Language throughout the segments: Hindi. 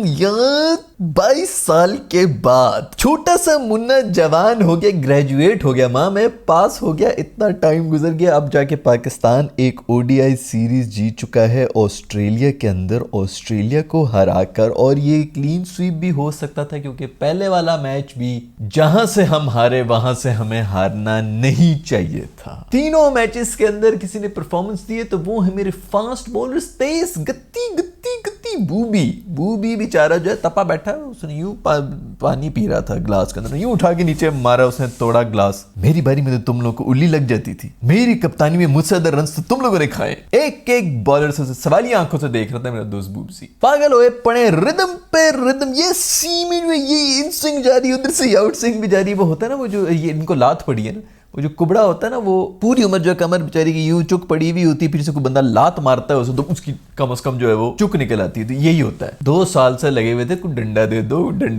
यार 22 साल के बाद छोटा सा मुन्ना जवान हो गया, ग्रेजुएट हो गया, माँ मैं पास हो गया, इतना टाइम गुजर गया, अब जाके पाकिस्तान एक ओडीआई सीरीज जीत चुका है ऑस्ट्रेलिया के अंदर, ऑस्ट्रेलिया को हराकर। और ये क्लीन स्वीप भी हो सकता था क्योंकि पहले वाला मैच भी जहां से हम हारे वहां से हमें हारना नहीं चाहिए था। तीनों मैचेस के अंदर किसी ने परफॉर्मेंस दी है तो वो है मेरे फास्ट बॉलर्स, तेज गति गति गति बूबी बेचारा जो है तपा बैठा है, उसने यूं पानी पी रहा था ग्लास के अंदर, यूं उठा के नीचे मारा, उसने तोड़ा ग्लास। मेरी बारी में तो तुम लोगों को उल्ली लग जाती थी, मेरी कप्तानी में मुझसे ज्यादा रन तो तुम लोगों ने खाए। एक एक बॉलर से सवालिया आंखों से देख रहा था मेरा दोस्त बूबसी, पागल होए पड़े रिदम पे रिदम, ये सीमिन में ये इन स्विंग जा रही है, उधर से आउट स्विंग भी जा रही है। वो होता है ना वो जो ये इनको लात पड़ी है ना, वो जो कुबड़ा होता है ना, वो पूरी उम्र जो कमर बेचारी की यूं चुक पड़ी हुई होती है, फिर से कोई बंदा लात मारता है उसे तो उसकी कम से कम जो है वो चुक निकल आती है। तो यही होता है, 2 साल से लगे हुए थे, कुछ डंडा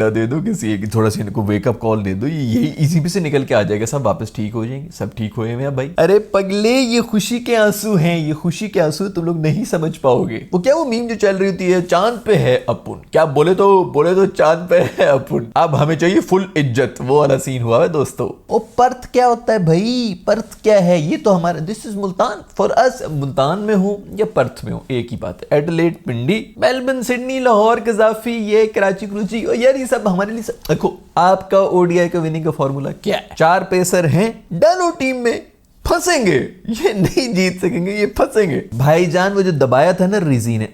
दे दो किसी एक, थोड़ा सा इनको वेकअप कॉल दे दो, यही इसी भी से निकल के आ जाएगा, सब वापस ठीक हो जाएंगे, सब ठीक हुए हैं भाई। अरे पगले ये खुशी के आंसू हैं, ये खुशी के आंसू तुम लोग नहीं समझ पाओगे। वो क्या वो मीम जो चल रही होती है, चांद पे है अपुन, क्या बोले तो चांद पे है अपुन, अब हमें चाहिए फुल इज्जत, वो वाला सीन हुआ है दोस्तों। ओ पर्थ क्या होता है भाई, पर्थ क्या है, ये तो हमारा this is Multan for us, Multan में हूं या पर्थ में हूं एक ही बात है। एडिलेड, पिंडी, मेलबर्न, सिडनी, लाहौर, कजाफी, ये कराची, करूची, यार ये सब हमारे लिए। देखो आपका ओडीआई का विनिंग का फॉर्मूला क्या है, 4 पेसर हैं डालो टीम में, फंसेंगे, ये नहीं जीत सकेंगे, ये फंसेंगे। भाईजान वो जो दबाया था ना रिजी ने,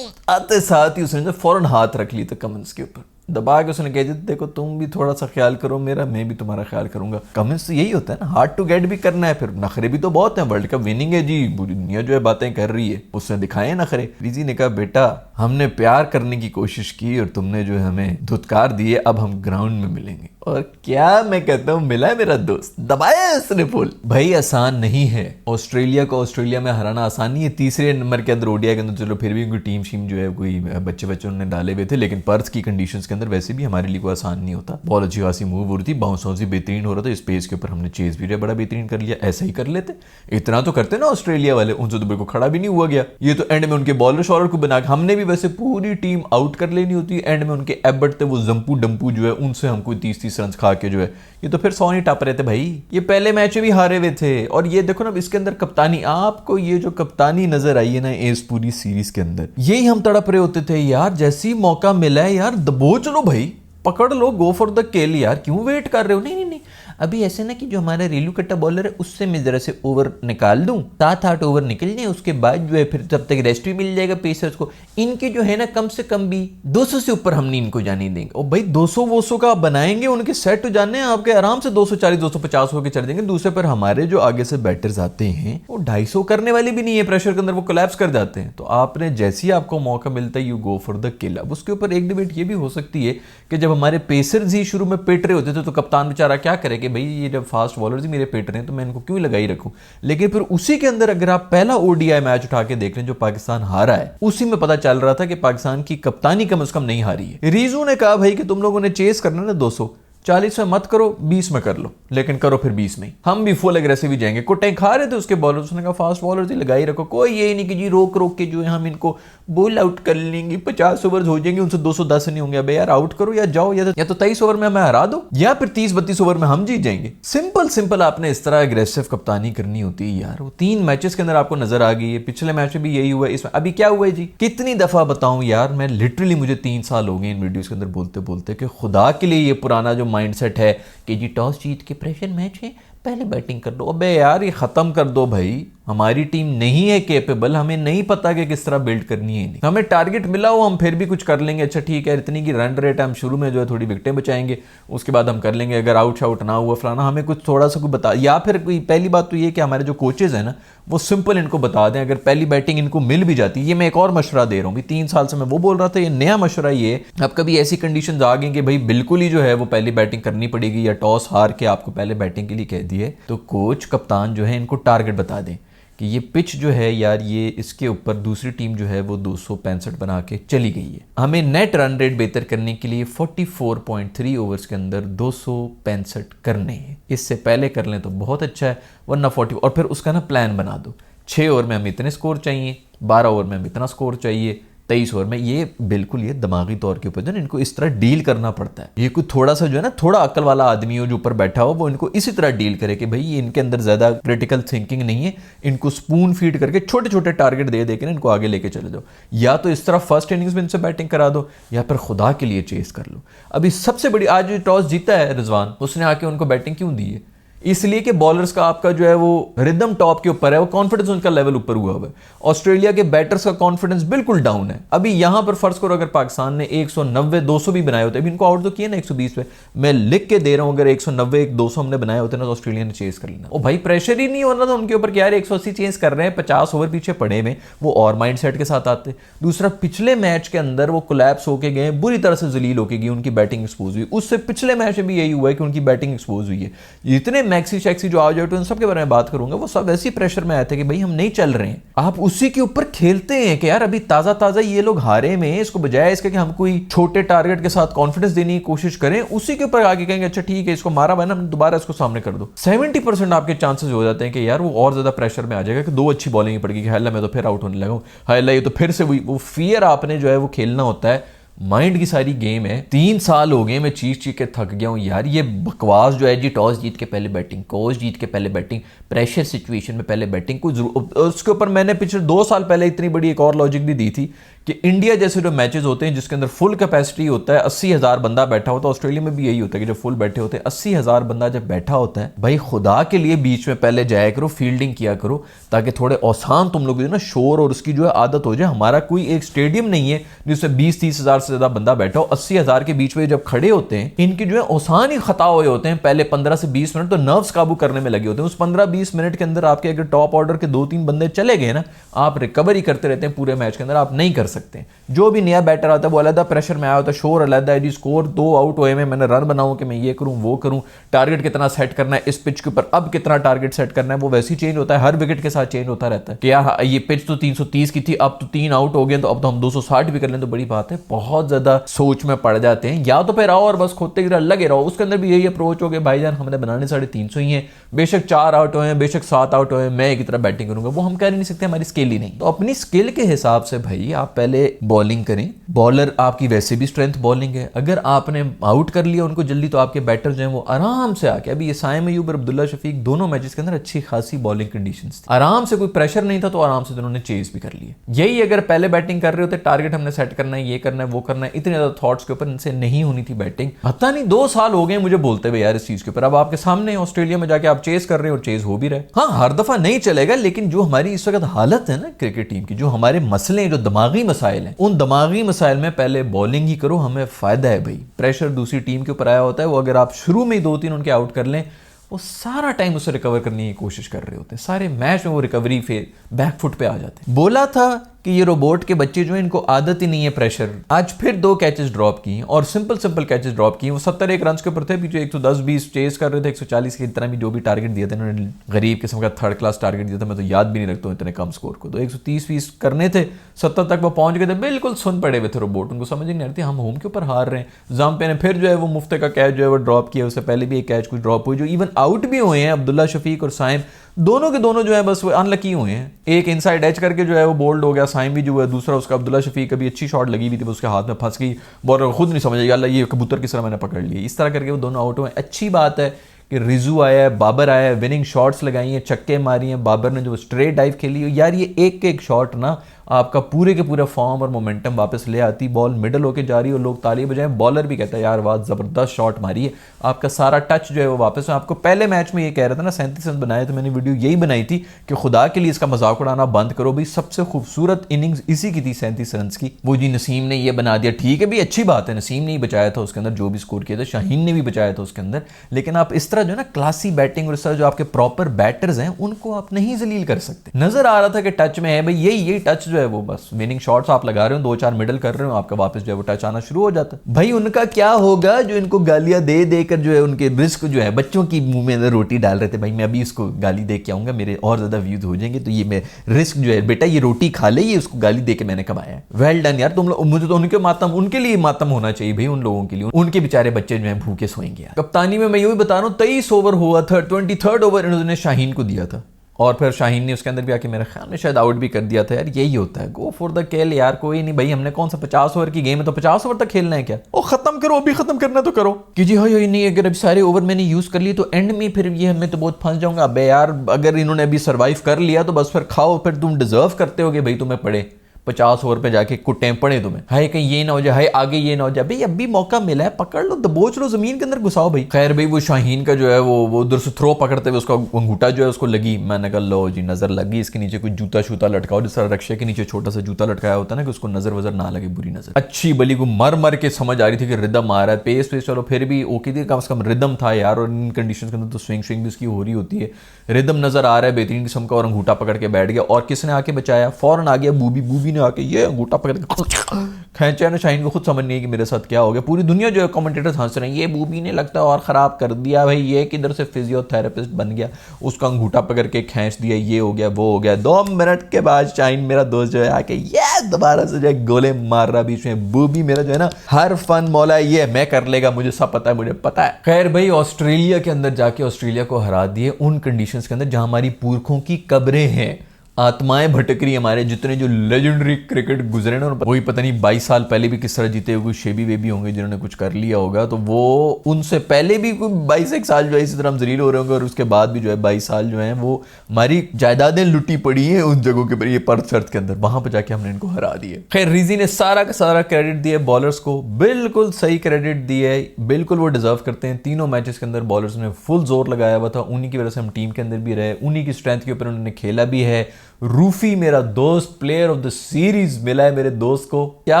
आते साथ ही उसने फौरन हाथ रख ली था कमेंट्स के ऊपर, दबा के उसने कह दिया देखो तुम भी थोड़ा सा ख्याल करो मेरा, मैं भी तुम्हारा ख्याल करूंगा। कमेंट्स तो यही होता है ना, हार्ड टू गेट भी करना है, फिर नखरे भी तो बहुत हैं, वर्ल्ड कप विनिंग है जी, पूरी दुनिया जो है बातें कर रही है, उसने दिखाए नखरे। रिजी ने कहा बेटा हमने प्यार करने की कोशिश की और तुमने जो है हमें धुतकार दिए, अब हम ग्राउंड में मिलेंगे। और क्या मैं कहता हूँ, मिला है मेरा दोस्त, दबाया उसने फुल। भाई आसान नहीं है, ऑस्ट्रेलिया को ऑस्ट्रेलिया में हराना आसान नहीं है। तीसरे नंबर के अंदर ओडीआई के अंदर चलो फिर भी उनकी टीम शीम जो है कोई बच्चे उन्होंने डाले हुए थे, लेकिन पर्थ की कंडीशंस के अंदर वैसे भी हमारे लिए कोई आसान नहीं होता। बॉल अच्छी खासी मूव हो रही थी, बाउंस भी बेहतरीन हो रहा था, स्पेस के ऊपर हमने चेज भी बड़ा बेहतरीन कर लिया। ऐसा ही कर लेते, इतना तो करते ना ऑस्ट्रेलिया वाले, उनसे तो बिल्कुल खड़ा भी नहीं हुआ गया। ये तो एंड में उनके बॉलर शॉलर को बना के, हमने भी वैसे पूरी टीम आउट कर लेनी होती है, एंड में उनके एबर्ट थे वो जंपू डंपू जो है, उनसे हमको 30-30 रन खा के जो है ये तो फिर 100 नहीं टप रहे थे भाई। ये पहले मैच में भी हारे हुए थे। और ये देखो ना इसके अंदर कप्तानी, आपको ये जो कप्तानी नजर आई है ना इस पूरी सीरीज के अंदर, यही हम तड़प रहे होते थे यार, जैसे ही मौका मिला है यार दबोच लो भाई, पकड़ लो, गो फॉर द किल यार, क्यों वेट कर रहे हो। नहीं अभी ऐसे ना कि जो हमारा रेलू कट्टा बॉलर है उससे मैं जरा से ओवर निकाल दूं, 7-8 ओवर निकल जाए, उसके बाद जो है फिर तब तक रेस्ट भी मिल जाएगा पेसर्स को। इनके जो है ना कम से कम भी 200 से ऊपर हम नहीं इनको जाने देंगे। और भाई 200 का बनाएंगे, उनके सेट हो जाने हैं आपके, आराम से 240-250 होकर चढ़ देंगे। दूसरे पर हमारे जो आगे से बैटर्स आते हैं वो 250 करने वाले भी नहीं है, प्रेशर के अंदर वो कोलैप्स कर जाते हैं। तो आपने जैसे ही आपको मौका मिलता है यू गो फॉर द किल। अब उसके ऊपर एक डिबेट ये भी हो सकती है कि जब हमारे पेसर्स ही शुरू में पेट रहे होते थे तो कप्तान बेचारा क्या करे कि भाई ये जब फास्ट बॉलर्स ही मेरे पेट रहे हैं तो मैं इनको क्यों लगाई रखूं। लेकिन फिर उसी के अंदर अगर आप पहला ओडीआई मैच उठा के देख लें जो पाकिस्तान हारा है, उसी में पता चल रहा था कि पाकिस्तान की कप्तानी कम से कम नहीं हारी है। रीजू ने कहा भाई कि तुम लोगों ने चेस करना ना 240 में मत करो, 20 में कर लो, लेकिन करो फिर 20 में। हम भी फुल एग्रेसिव ही जाएंगे। कुट्टे खा रहे थे उसके बॉलर, उसने कहा फास्ट बॉलर ही लगाई रखो, कोई ये नहीं कि जी रोक के जो है हम इनको बोल आउट कर लेंगे, 50 ओवर हो जाएंगे, उनसे 210 नहीं होंगे। अबे यार आउट करो या जाओ, या तो 23 ओवर में हमें हरा दो या फिर 30-32 ओवर में हम जीत जाएंगे। सिंपल आपने इस तरह एग्रेसिव कप्तानी करनी होती है यार। वो 3 मैचेस के अंदर आपको नजर आ गई है, पिछले मैच में भी यही हुआ है, इसमें अभी क्या हुआ है जी, कितनी दफा बताऊं यार मैं, लिटरली मुझे 3 साल हो गए इन वीडियोस के अंदर बोलते कि खुदा के लिए ये पुराना जो माइंडसेट है कि जी टॉस जीत के प्रेशर मैच है, पहले बैटिंग कर दो। अबे यार ये खत्म कर दो भाई, हमारी टीम नहीं है केपेबल, हमें नहीं पता कि किस तरह बिल्ड करनी है। नहीं हमें टारगेट मिला हो हम फिर भी कुछ कर लेंगे, अच्छा ठीक है इतनी की रन रेट है, हम शुरू में जो है थोड़ी विकेटें बचाएंगे, उसके बाद हम कर लेंगे, अगर आउट शाउट ना हुआ फलाना, हमें कुछ थोड़ा सा कुछ बता। या फिर कोई पहली बात तो ये कि हमारे जो कोचेज हैं ना वो सिंपल इनको बता दें, अगर पहली बैटिंग इनको मिल भी जाती है, ये मैं एक और मशवरा दे रहा हूँ, 3 साल से मैं वो बोल रहा था, ये नया मशवरा ये, अब कभी ऐसी कंडीशन आ गई कि भाई बिल्कुल ही जो है वो पहली बैटिंग करनी पड़ेगी या टॉस हार के आपको पहले बैटिंग के लिए कह दिए, तो कोच कप्तान जो है इनको टारगेट बता दें कि ये पिच जो है यार ये इसके ऊपर दूसरी टीम जो है वो 265 बना के चली गई है, हमें नेट रन रेट बेहतर करने के लिए 44.3 ओवर्स के अंदर 265 करने हैं। इससे पहले कर लें तो बहुत अच्छा है, वरना 40। और फिर उसका ना प्लान बना दो, 6 ओवर में हमें इतने स्कोर चाहिए, 12 ओवर में हमें इतना स्कोर चाहिए, 23 ओवर में। ये बिल्कुल ये दिमागी तौर के ऊपर जो है इनको इस तरह डील करना पड़ता है। ये कोई थोड़ा सा जो है ना थोड़ा अक्ल वाला आदमी हो जो ऊपर बैठा हो, वो इनको इसी तरह डील करे कि भाई इनके अंदर ज्यादा क्रिटिकल थिंकिंग नहीं है, इनको स्पून फीड करके छोटे छोटे टारगेट दे देकर इनको आगे लेके चले जाओ। या तो इस तरह फर्स्ट इनिंग्स में इनसे बैटिंग करा दो, या फिर खुदा के लिए चेस कर लो। अभी सबसे बड़ी आज टॉस जीता है रिजवान, उसने आके उनको बैटिंग क्यों दी है? इसलिए कि बॉलर्स का आपका जो है वो रिदम टॉप के ऊपर है, वो कॉन्फिडेंस उनका लेवल ऊपर हुआ है। ऑस्ट्रेलिया के बैटर्स का कॉन्फिडेंस बिल्कुल डाउन है। अभी यहां पर फर्ज करो अगर पाकिस्तान ने 190 200 भी बनाए होते, अभी इनको आउट तो किया ना 120 पे, मैं लिख के दे रहा हूं, अगर 190 200 हमने बनाए होते ना तो ऑस्ट्रेलिया ने चेस कर लेना। ओ भाई प्रेशर ही नहीं होना था उनके ऊपर कि यार 180 चेस कर रहे हैं, 50 ओवर पीछे पड़े में, वो और माइंड सेट के साथ आते। दूसरा, पिछले मैच के अंदर वो कोलैप्स होके गए, बुरी तरह से जलील होके गई, उनकी बैटिंग एक्सपोज हुई। उससे पिछले मैच में भी यही हुआ है कि उनकी बैटिंग एक्सपोज हुई है। इतने मैक्सी शैक्सी जो तो इन सब के बारे में बात करूंगा, वो सब ऐसी प्रेशर में आए थे कि भाई हम नहीं चल रहे हैं। आप उसी के ऊपर खेलते हैं कि यार अभी ताजा ताजा ये लोग हारे में, इसको बजाय इसके कि हम कोई छोटे टारगेट के साथ कॉन्फिडेंस देने की कोशिश करें, उसी के ऊपर आगे कहेंगे अच्छा ठीक है इसको मारा हुआ है ना, दोबारा इसको सामने कर दो। 70% आपके चांसेस हो जाते हैं कि यार वो और ज्यादा प्रेशर में आ जाएगा कि 2 अच्छी बॉलिंग पड़ेगी, हाय मैं तो फिर आउट होने लगा, हाय ये तो फिर से वो फियर आपने जो है वो खेलना होता है। माइंड की सारी गेम है। 3 साल हो गए मैं चीख चीख के थक गया हूं यार। ये बकवास जो है जी, टॉस जीत के पहले बैटिंग, टॉस जीत के पहले बैटिंग, प्रेशर सिचुएशन में पहले बैटिंग, कोई उसके ऊपर मैंने पिछले 2 साल पहले इतनी बड़ी एक और लॉजिक भी दी थी कि इंडिया जैसे जो मैचेस होते हैं जिसके अंदर फुल कैपेसिटी होता है, 80,000 बंदा बैठा होता है, ऑस्ट्रेलिया में भी यही होता है कि जब फुल बैठे होते हैं, 80,000 बंदा जब बैठा होता है, भाई खुदा के लिए बीच में पहले जाया करो, फील्डिंग किया करो, ताकि थोड़े आसान तुम लोग जो ना शोर और उसकी जो है आदत हो जाए। हमारा कोई एक स्टेडियम नहीं है जिससे 20-30 हजार से ज्यादा बंदा बैठा हो। 80,000 के बीच में जब खड़े होते हैं, इनकी जो है आसान ही खता हुए होते हैं पहले 15 से 20 मिनट, तो नर्व्स काबू करने में लगे होते हैं। उस 15-20 मिनट के अंदर आपके अगर टॉप ऑर्डर के 2-3 बंदे चले गए ना, आप रिकवरी करते रहते हैं पूरे मैच के अंदर, आप नहीं कर सकते। जो भी नया बैटर आता है वो अलग प्रेशर में आया होता है, शोर अलग है जी, स्कोर 2 आउट हुए में, मैंने रन बनाऊं कि मैं ये करूं वो करूं, टारगेट कितना सेट करना है इस पिच के ऊपर, अब कितना टारगेट सेट करना है, वो वैसे ही चेंज होता है, हर विकेट के साथ चेंज होता रहता है कि यार ये पिच तो 330 की थी, अब तो 3 आउट हो गए, तो अब तो हम 260 भी कर लें तो बड़ी बात है। बहुत ज्यादा सोच में पड़ जाते हैं। या तो फिर आओ और बस खोदते गिरा लगे रहो। उसके अंदर भी यही अप्रोच हो गया भाईजान हमने बनाने 350 ही है, बेशक 4 आउट हुए, बेशक 7 आउट हुए, मैं एक तरह बैटिंग करूंगा, वो हम कह नहीं सकते, हमारी स्किल ही नहीं। तो अपनी स्किल के हिसाब से भाई आप पहले बॉलिंग करें। बॉलर आपकी वैसे भी स्ट्रेंथ बॉलिंग है, अगर आपने आउट कर लिया उनको जल्दी तो आपके बैटर जो हैं वो आराम से आके, अभी ये साइम अयूब और अब्दुल्ला शफीक दोनों मैचेस के अंदर अच्छी खासी बॉलिंग कंडीशंस थी, आराम से कोई प्रेशर नहीं था, तो आराम से उन्होंने चेस भी कर लिया। यही अगर पहले बैटिंग कर रहे होते, टारगेट हमने सेट करना है, ये करना है, वो करना है, इतने ज्यादा थॉट्स के ऊपर इनसे नहीं होनी थी बैटिंग। पता नहीं 2 साल हो गए मुझे बोलते हुए यार इस चीज के ऊपर। अब आपके सामने ऑस्ट्रेलिया में जाके आप चेस कर रहे हो और चेस हो भी रहे। हाँ, हर दफा नहीं चलेगा, लेकिन जो हमारी इस वक्त हालत है ना क्रिकेट टीम की, जो हमारे मसले हैं, जो दिमागी मसाइल हैं, उन दिमागी मसाइल में पहले बॉलिंग ही करो, हमें फायदा है भाई। प्रेशर दूसरी टीम के ऊपर आया होता है, वो अगर आप शुरू में ही 2-3 उनके आउट कर लें, वो सारा टाइम उसे रिकवर करने की कोशिश कर रहे होते हैं, सारे मैच में वो रिकवरी फिर बैकफुट पे आ जाते हैं। बोला था कि ये रोबोट के बच्चे जो है इनको आदत ही नहीं है प्रेशर। आज फिर 2 कैचेस ड्रॉप किए और सिंपल कैचेस ड्रॉप किए। वो 71 रन के ऊपर थे, पीछे 110-20 चेस कर रहे थे, 140 की तरह भी जो भी टारगेट दिया था इन्होंने, गरीब किस्म का 3rd क्लास टारगेट दिया था, मैं तो याद भी नहीं रखता हूं इतने कम स्कोर को। तो 130-20 करने थे, 70 तक वो पहुंच गए थे, बिल्कुल सुन पड़े हुए थे रोबोट, उनको समझ नहीं आती हम होम के ऊपर हार रहे हैं। जाम्पे ने फिर जो है वो मुफ्ते का कैच जो है वो ड्रॉप किया, उससे पहले भी एक कैच कुछ ड्रॉप हुई, जो इवन आउट भी हुए हैं अब्दुल्ला शफीक और साइम, दोनों के दोनों जो है बस वो अनलकी हुए हैं। एक इनसाइड एज करके जो है वो बोल्ड हो गया, साइम भी जो है, दूसरा उसका अब्दुल्ला शफीक कभी अच्छी शॉट लगी हुई थी, उसके हाथ में फंस गई, बॉलर खुद नहीं समझ अल्लाह ये कबूतर किस तरह मैंने पकड़ लिया। इस तरह करके वो दोनों आउट हुए। अच्छी बात है कि रिजू आया है, बाबर आया है, विनिंग शॉट्स लगाई हैं, छक्के मारी हैं, बाबर ने जो स्ट्रेट डाइव खेली है, यार ये एक शॉट ना आपका पूरे के पूरा फॉर्म और मोमेंटम वापस ले आती। बॉल मिडल होके जा रही है और लोग ताली बजाएं, बॉलर भी कहता है यार वाह जबरदस्त शॉट मारी है, आपका सारा टच जो है वो वापस। मैं आपको पहले मैच में ये कह रहा था ना 37 रन बनाए, तो मैंने वीडियो यही बनाई थी कि खुदा के लिए इसका मजाक उड़ाना बंद करो भाई, सबसे खूबसूरत इनिंग्स इसी की थी 37 रन की। वो जी नसीम ने ये बना दिया, ठीक है भी अच्छी बात है, नसीम ने ही बचाया था उसके अंदर जो भी स्कोर किया था, शाहीन ने भी बचाया था उसके अंदर, लेकिन आप इस तरह जो है ना क्लासी बैटिंग और इस तरह जो आपके प्रॉपर बैटर्स हैं उनको आप नहीं जलील कर सकते। नजर आ रहा था कि टच में है भाई, यही टच जो है वो बस विनिंग शॉट्स आप लगा रहे हो, 2-4 मिडल कर रहे हो, आपका वापस जो है वो टच आना शुरू हो जाता है। भाई उनका क्या होगा जो इनको गालियां दे देकर जो है उनके रिस्क जो है, बच्चों की मुंह में रोटी डाल रहे थे, भाई मैं अभी इसको गाली दे के आऊंगा, मेरे और ज्यादा व्यूज हो जाएंगे, तो ये मैं रिस्क जो है बेटा ये रोटी खा ले, ये उसको गाली दे के मैंने कमाया है। वेल डन यार तुम लोग, मुझे तो उनके मातम, उनके लिए मातम होना चाहिए भाई, उन लोगों के लिए, उनके बेचारे बच्चे जो है भूखे सोएंगे। कप्तानी में मैं यही बता रहा हूँ, 23 ओवर हुआ था, 23rd ओवर इन्होंने शाहीन को दिया था और फिर शाहीन ने उसके अंदर भी आके मेरे ख्याल में शायद आउट भी कर दिया था। यार यही होता है, गो फॉर द किल यार, कोई नहीं भाई, हमने कौन सा 50 ओवर की गेम है तो 50 ओवर तक खेलना है क्या? ओ खत्म करो, अभी खत्म करना तो करो कि जी हाँ नहीं, अगर अभी सारे ओवर मैंने यूज कर लिए तो एंड में फिर ये मैं तो बहुत फंस जाऊंगा। अबे यार अगर इन्होंने अभी सर्वाइव कर लिया तो बस फिर खाओ, फिर तुम डिजर्व करते होगे भाई तुम्हें पड़े 50 ओवर पे जाके कुट्टे पड़े तुम्हें, हाय कहीं ये ना हो जाए, हाय आगे ये ना हो जाए। भाई अभी मौका मिला है, पकड़ लो, दबोच लो, जमीन के अंदर घुसाओ भाई। खैर भाई वो शाहीन का जो है वो उधर से थ्रो पकड़ते हुए उसका अंगूठा जो है उसको लगी। मैंने कहा लो जी नजर लगी, इसके नीचे कोई जूता शूता लटकाओ, जिस तरह रक्शे के नीचे छोटा सा जूता लटकाया होता है ना कि उसको नजर वजर ना लगे, बुरी नजर। अच्छी बली को मर मर के समझ आ रही थी कि रिदम आ रहा है, पेस चलो फिर भी ओके थी, कम से कम रिदम था यार। और इन कंडीशन के अंदर तो स्विंग भी उसकी हो रही होती है, रिदम नजर आ रहा है बेहतरीन किस्म का। और अंगूठा पकड़ के बैठ गया, और किसने आके बचाया? फौरन आ गया बूबी ने आके ये अंगूठा पकड़ के खींचा ना। शाहीन को खुद समझ नहीं है कि मेरे साथ क्या हो गया। पूरी दुनिया जो है कमेंटेटर्स हंस रहे हैं, ये बूबी ने लगता है और खराब कर दिया भाई, ये किधर से फिजियोथेरेपिस्ट बन गया, उसका अंगूठा पकड़ के खींच दिया, ये हो गया वो हो गया। 2 मिनट के बाद शाहीन मेरा दोस्त जो है आके ये दोबारा से जो है गोले मार रहा बीच में। बूबी मेरा जो है ना हर फन मौला है, ये मैं कर लेगा, मुझे सब पता है, मुझे पता है। खैर भाई ऑस्ट्रेलिया के अंदर जाके ऑस्ट्रेलिया को हरा दिए उन कंडीशंस के अंदर जहां हमारी पुरखों की कब्रें हैं, आत्माएं भटक रही हमारे, जितने जो लेजेंडरी क्रिकेट गुजरे ना, वही पता नहीं 22 साल पहले भी किस तरह जीते हुए शेबी वेबी होंगे जिन्होंने कुछ कर लिया होगा, तो वो उनसे पहले भी कोई 22 साल जो है इसी तरह हम जलील हो रहे होंगे, और उसके बाद भी जो है 22 साल जो है वो हमारी जायदादें लुटी पड़ी हैं उन जगहों के पर, ये पर्थ शर्त के अंदर, वहां पर जाके हमने इनको हरा दिए। खैर रिजी ने सारा का सारा क्रेडिट दिया बॉलर्स को, बिल्कुल सही क्रेडिट दिया, बिल्कुल वो डिजर्व करते हैं। तीनों मैचेस के अंदर बॉलर्स ने फुल जोर लगाया हुआ था, उन्हीं की वजह से हम टीम के अंदर भी रहे, उन्हीं की स्ट्रेंथ के ऊपर उन्होंने खेला भी है। रूफी मेरा दोस्त प्लेयर ऑफ द सीरीज मिला है मेरे दोस्त को, क्या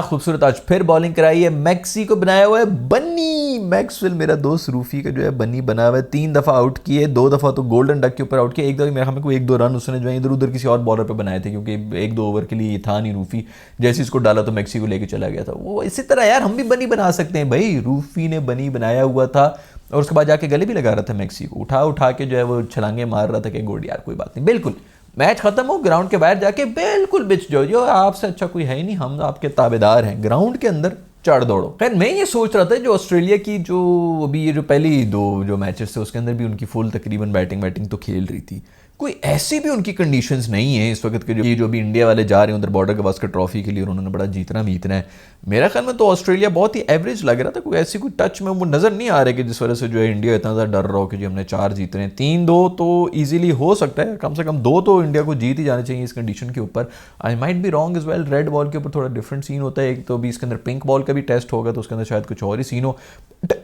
खूबसूरत आज फिर बॉलिंग कराई है। मैक्सी को बनाया हुआ है बन्नी, मैक्सवेल मेरा दोस्त रूफी का जो है बन्नी बना हुआ है। 3 दफा आउट किए, 2 दफा तो गोल्डन डक के ऊपर आउट किया, एक दफा मेरे ख्याल में कोई 1-2 रन उसने जो है इधर उधर किसी और बॉलर पे बनाए थे, क्योंकि 1-2 ओवर के लिए ये था नहीं रूफी, जैसे इसको डाला तो मैक्सी को लेके चला गया था। वो इसी तरह यार हम भी बनी बना सकते हैं भाई, रूफी ने बनी बनाया हुआ था और उसके बाद जाके गले भी लगा रहा था मैक्सी को, उठा के जो है वो छलांगे मार रहा था कि गुड यार कोई बात नहीं, बिल्कुल मैच खत्म हो ग्राउंड के बाहर जाके बिल्कुल बिच जाओ, जो आपसे अच्छा कोई है ही नहीं, हम आपके ताबेदार हैं, ग्राउंड के अंदर चढ़ दौड़ो। खैर मैं ये सोच रहा था जो ऑस्ट्रेलिया की जो अभी ये जो पहली 2 जो मैचेस थे उसके अंदर भी उनकी फुल तकरीबन बैटिंग तो खेल रही थी, कोई ऐसी भी उनकी कंडीशंस नहीं है इस वक्त के जो अभी इंडिया वाले जा रहे हैं उधर बॉर्डर गवास्कर ट्रॉफी के लिए और उन्होंने बड़ा जीतना है। मेरा ख्याल में तो ऑस्ट्रेलिया बहुत ही एवरेज लग रहा था, कोई ऐसी कोई टच में वो नजर नहीं आ रहा कि जिस वजह से जो है इंडिया इतना ज़्यादा डर रहा हो कि जी हमने 4 जीत रहे हैं। 3-2 तो ईजिली हो सकता है, कम से कम 2 तो इंडिया को जीत ही जाने चाहिए इस कंडीशन के ऊपर। I might be wrong is well, red ball के ऊपर थोड़ा डिफरेंट सीन होता है, एक तो अभी इसके अंदर पिंक बॉल का भी टेस्ट होगा तो उसके अंदर शायद कुछ और ही सीन हो,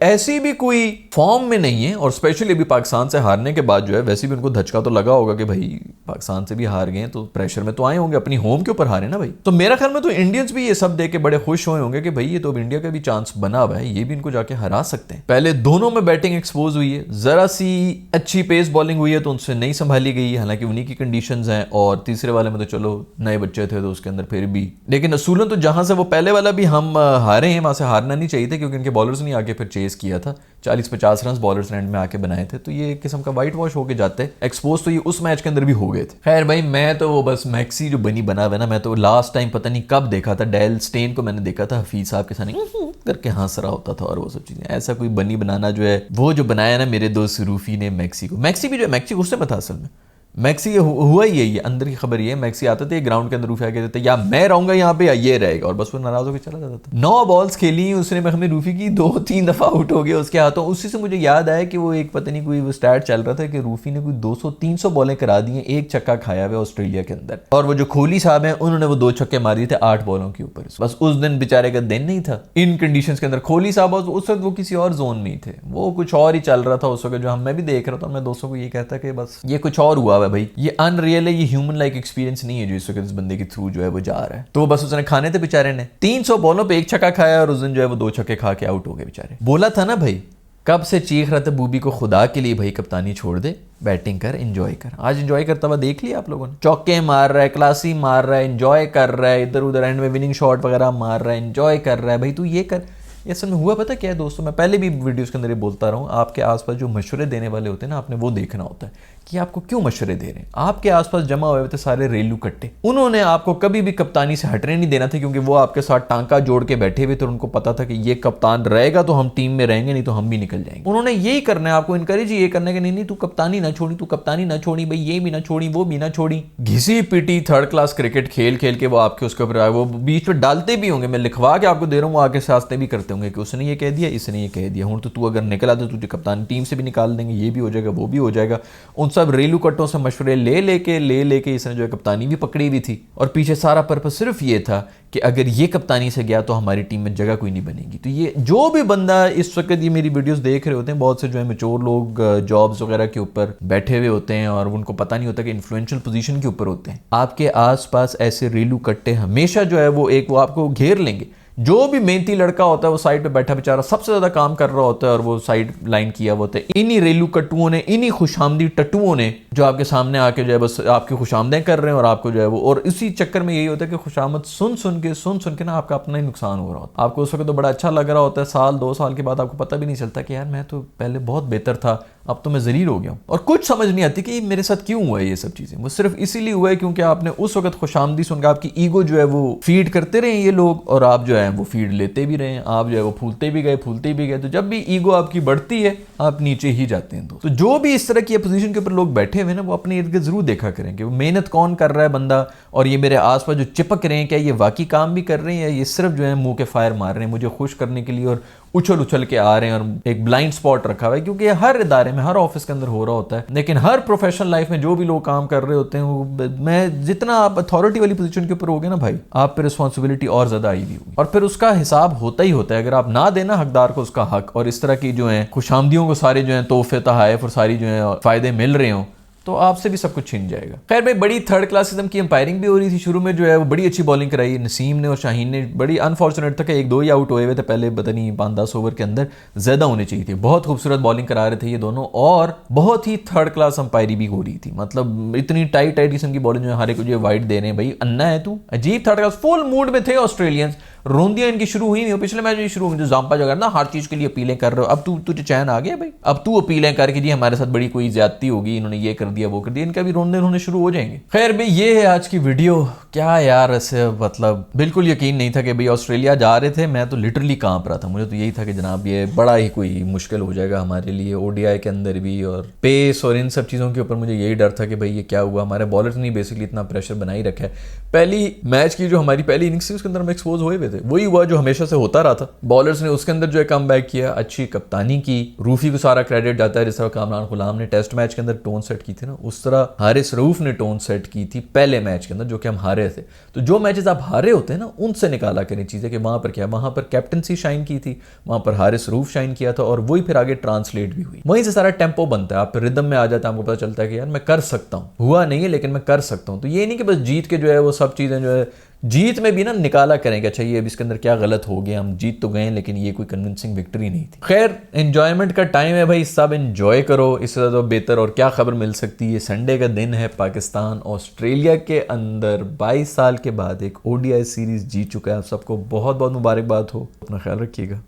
ऐसी भी कोई फॉर्म में नहीं है। और स्पेशली अभी पाकिस्तान से हारने के बाद जो है वैसे भी उनको धचका तो लगा होगा कि भाई पाकिस्तान से भी हार गए तो प्रेशर में तो आए होंगे, अपनी होम के ऊपर हारे ना भाई। तो मेरा ख्याल में तो इंडियंस भी ये सब देख के बड़े खुश हुए होंगे कि भाई ये तो अब इंडिया का भी चांस बना हुआ है, ये भी इनको जाके हरा सकते हैं। पहले दोनों में बैटिंग एक्सपोज हुई है, जरा सी अच्छी पेस बॉलिंग हुई है तो उनसे नहीं संभाली गई, हालांकि उन्हीं की कंडीशंस हैं। और तीसरे वाले में तो चलो नए बच्चे थे तो उसके अंदर फिर भी, लेकिन असूलन तो जहां से वो पहले वाला भी हम हारे हैं वहां से हारना नहीं चाहिए था, क्योंकि इनके बॉलर्स ने आके फिर चेस किया था, 40-50 रन बॉलर्स ने एंड में आके बनाए थे, तो ये किस्म का वाइट वॉश होके जाते, एक्सपोज तो ये उस मैच के अंदर भी हो गए थे। खैर भाई मैं तो वो बस मैक्सी जो बनी बना हुआ ना, मैं तो लास्ट टाइम पता नहीं कब देखा था, डेल स्टेन को मैंने देखा था हफीज साहब के सामने करके हंस रहा होता था और वो सब चीजें, ऐसा कोई बनी बनाना जो है वो जो बनाया ना मेरे दोस्त रूफी ने मैक्सी को। मैक्सी भी जो है मैक्सी गुस्से में था असल में, मैक्सी हुआ ही है, अंदर की खबर ये है, मैक्सी आते थे ग्राउंड के अंदर रूफी आके देते या मैं रहूंगा यहाँ पे या ये रहेगा, और बस वो नाराज होकर चला जाता था। 9 बॉल्स खेली उसने, मैं रूफी की 2-3 दफा आउट हो गया उसके हाथों। उसी से मुझे याद आया कि वो एक पता नहीं कोई वो स्टैट चल रहा था कि रूफी ने कोई 200-300 बॉलें करा दी हैं, 1 छक्का खाया हुआ ऑस्ट्रेलिया के अंदर, और वो जो कोहली साहब हैं उन्होंने वो 2 छक्के मार दिए थे 8 बॉलों के ऊपर। बस उस दिन बेचारे का दिन नहीं था इन कंडीशंस के अंदर। कोहली साहब उस वक्त वो किसी और जोन में ही थे, वो कुछ और ही चल रहा था उस वक्त, जो मैं भी देख रहा था। मैं दोस्तों को ये कहता कि बस ये कुछ और हुआ है भाई, ये रियल है, ये ह्यूमन लाइक एक्सपीरियंस नहीं है जो इस वक्त इस बंदे के थ्रू जो है वो जा रहा है। तो बस उसने खाने थे बेचारे ने, 300 बॉलों पे 1 छक्का खाया और उस दिन जो है वो 2 छक्के खा के आउट हो गए बेचारे। बोला था ना भाई, कब से चीख रहा था बूबी को खुदा के लिए भाई कप्तानी छोड़ दे, बैटिंग कर, एंजॉय कर। आज एंजॉय करता हुआ देख लिया आप लोगों ने, चौके मार रहा है, क्लासी मार रहा है, एंजॉय कर रहा है, इधर उधर एंड में विनिंग शॉट वगैरह मार रहा है, एंजॉय कर रहा है। भाई तू ये कर, ये असल में हुआ पता क्या है दोस्तों, मैं पहले भी वीडियोस के अंदर ये बोलता रहा हूँ, आपके आसपास जो मशवरे देने वाले होते हैं ना, आपने वो देखना होता है कि आपको क्यों मशवरे दे रहे हैं। आपके आसपास जमा हुए थे सारे रेलू कट्टे, उन्होंने आपको कभी भी कप्तानी से हटने नहीं देना था, क्योंकि वो आपके साथ टांका जोड़ के बैठे हुए थे और उनको पता था कि ये कप्तान रहेगा तो हम टीम में रहेंगे, नहीं तो हम भी निकल जाएंगे। उन्होंने यही करना है, आपको इनकरेज ये करना है कि नहीं तू कप्तानी ना छोड़ी, तू कप्तानी ना छोड़ी भाई, ये भी ना छोड़ी, वो भी ना छोड़ी। घिसी पिटी थर्ड क्लास क्रिकेट खेल खेल के वो आपके उसके ऊपर वो बीच में डालते भी होंगे, मैं लिखवा के आपको दे रहा हूँ, वो आगे सास्ते भी करते होंगे कि उसने ये कह दिया, इसने ये कह दिया, हूँ तो तू अगर निकला तो तुझे कप्तान टीम से भी निकाल देंगे, ये भी हो जाएगा, वो भी हो जाएगा। उन सब रेलू कट्टों से मशवरे ले लेके इसने जो है कप्तानी भी पकड़ी हुई थी, और पीछे सारा पर्पस सिर्फ ये था कि अगर ये कप्तानी से गया तो हमारी टीम में जगह कोई नहीं बनेगी। तो ये जो भी बंदा इस वक्त ये मेरी वीडियोस देख रहे होते हैं, बहुत से जो है मैच्योर लोग जॉब्स वगैरह के ऊपर बैठे हुए होते हैं और उनको पता नहीं होता कि इन्फ्लुएंशियल पोजीशन के ऊपर होते हैं। आपके आसपास ऐसे रेलू कट्टे हमेशा जो है वो आपको घेर लेंगे। जो भी मेहनती लड़का होता है वो साइड पे बैठा बेचारा सबसे ज्यादा काम कर रहा होता है और वो साइड लाइन किया हुआ होता है। इन्हीं रेलू कट्टुओं ने, इन्हीं खुशामदी टट्टुओं ने जो आपके सामने आके जो है बस आपकी खुशामदें कर रहे हैं और आपको जो है वो, और इसी चक्कर में यही होता है कि खुशामद सुन सुन के ना आपका अपना ही नुकसान हो रहा होता है। आपको उस वक्त तो बड़ा अच्छा लग रहा होता है, साल 2 साल के बाद आपको पता भी नहीं चलता कि यार मैं तो पहले बहुत बेहतर था, अब तो मैं जलील हो गया हूँ। और कुछ समझ नहीं आती कि मेरे साथ क्यों हुआ है ये सब चीजें। वो सिर्फ इसीलिए हुआ है क्योंकि आपने उस वक्त खुशामदी सुनकर आपकी ईगो जो है वो फीड करते रहे ये लोग, और आप जो है वो फीड लेते भी रहे, आप जो है वो फूलते भी गए। तो जब भी ईगो आपकी बढ़ती है आप नीचे ही जाते हैं। तो जो भी इस तरह की पोजीशन के ऊपर लोग बैठे हुए ना, वो अपने इर्द गिर्द जरूर देखा करें कि वो मेहनत कौन कर रहा है बंदा, और ये मेरे आसपास जो चिपक रहे हैं क्या ये वाकई काम भी कर रहे हैं या ये सिर्फ जो है मुंह के फायर मार रहे हैं मुझे खुश करने के लिए और उछल के आ रहे हैं, और एक ब्लाइंड स्पॉट रखा हुआ है। क्योंकि हर इदारे में, हर ऑफिस के अंदर हो रहा होता है, लेकिन हर प्रोफेशनल लाइफ में जो भी लोग काम कर रहे होते हैं वो, मैं जितना आप अथॉरिटी वाली पोजीशन के ऊपर होगे ना भाई, आप पे रिस्पॉन्सिबिलिटी और ज्यादा आई हुई होगी और फिर उसका हिसाब होता ही होता है। अगर आप ना देना हकदार को उसका हक, और इस तरह की जो है खुशामदियों को सारे जो है तोहफे तहाइफ और सारी जो है फायदे मिल रहे हो, तो आपसे भी सब कुछ छीन जाएगा। खैर भाई, बड़ी थर्ड क्लास किस्म की अंपायरिंग भी हो रही थी। शुरू में जो है वो बड़ी अच्छी बॉलिंग कराई नसीम ने और शाहीन ने। बड़ी अनफॉर्चुनेट था कि 1-2 ही आउट हुए थे पहले, पता नहीं 5-10 ओवर के अंदर, ज्यादा होने चाहिए थे। बहुत खूबसूरत बॉलिंग करा रहे थे ये दोनों, और बहुत ही थर्ड क्लास अंपायरी भी हो रही थी। मतलब इतनी टाइट किस्म की बॉलिंग जो हारे को जो वाइड दे रहे हैं, भाई अन्ना है तू, अजीब थर्ड क्लास। फुल मूड में थे ऑस्ट्रेलियंस, रोंदियां इनकी शुरू हुई नहीं, पिछले मैच में शुरू हुई, जो जाम्पा जो करना हर चीज के लिए अपीलें कर रहे हो, अब तुझे चैन आ गया भाई, अब तू अपीलें करके जी हमारे साथ बड़ी कोई ज्यादती होगी, इन्होंने ये कर दिया वो कर दिया, इनका भी रोंदे होने शुरू हो जाएंगे। खैर भाई, ये है आज की वीडियो। क्या यार, ऐसे मतलब बिल्कुल यकीन नहीं था कि भाई ऑस्ट्रेलिया जा रहे थे, मैं तो लिटरली कांप रहा था। मुझे तो यही था कि जनाब ये बड़ा ही कोई मुश्किल हो जाएगा हमारे लिए ओडीआई के अंदर भी, और पेस और इन सब चीजों के ऊपर मुझे यही डर था कि भाई ये क्या हुआ, हमारे बॉलर्स ने बेसिकली इतना प्रेशर बनाई रखा है। पहली मैच की जो हमारी पहली इनिंग्स थी उसके अंदर हम एक्सपोज हुए थे, वही हुआ जो हमेशा से होता रहा था। बॉलर्स ने उसके अंदर जो है कम बैक किया, अच्छी कप्तानी की, रूफी को सारा क्रेडिट जाता है। जिस तरह कामरान गुलाम ने टेस्ट मैच के अंदर टोन सेट की थी ना, उस तरह हारिस रऊफ ने टोन सेट की थी पहले मैच के अंदर, जो कि हम हारे थे। तो जो मैचेस आप हारे होते हैं ना, उनसे निकाला करें चीजें कि वहां पर क्या, वहां पर कैप्टनसी शाइन की थी, वहां पर हारिस रऊफ शाइन किया था, और वही फिर आगे ट्रांसलेट भी हुई। वहीं से सारा टेम्पो बनता है, आप रिदम में आ जाता है, आपको पता चलता है कि यार मैं कर सकता हूँ, हुआ नहीं है लेकिन मैं कर सकता हूँ। तो ये नहीं कि बस जीत के जो है वो सब चीजें जो है, जीत में भी ना निकाला करेंगे अच्छा ये अब इसके अंदर क्या गलत हो गया, हम जीत तो गए लेकिन ये कोई कन्विंसिंग विक्ट्री नहीं थी। खैर, एंजॉयमेंट का टाइम है भाई, सब एंजॉय करो, इससे ज़्यादा बेहतर और क्या खबर मिल सकती है। संडे का दिन है, पाकिस्तान ऑस्ट्रेलिया के अंदर 22 साल के बाद एक ओडीआई सीरीज जीत चुका है। आप सबको बहुत बहुत मुबारकबाद हो, अपना ख्याल रखिएगा।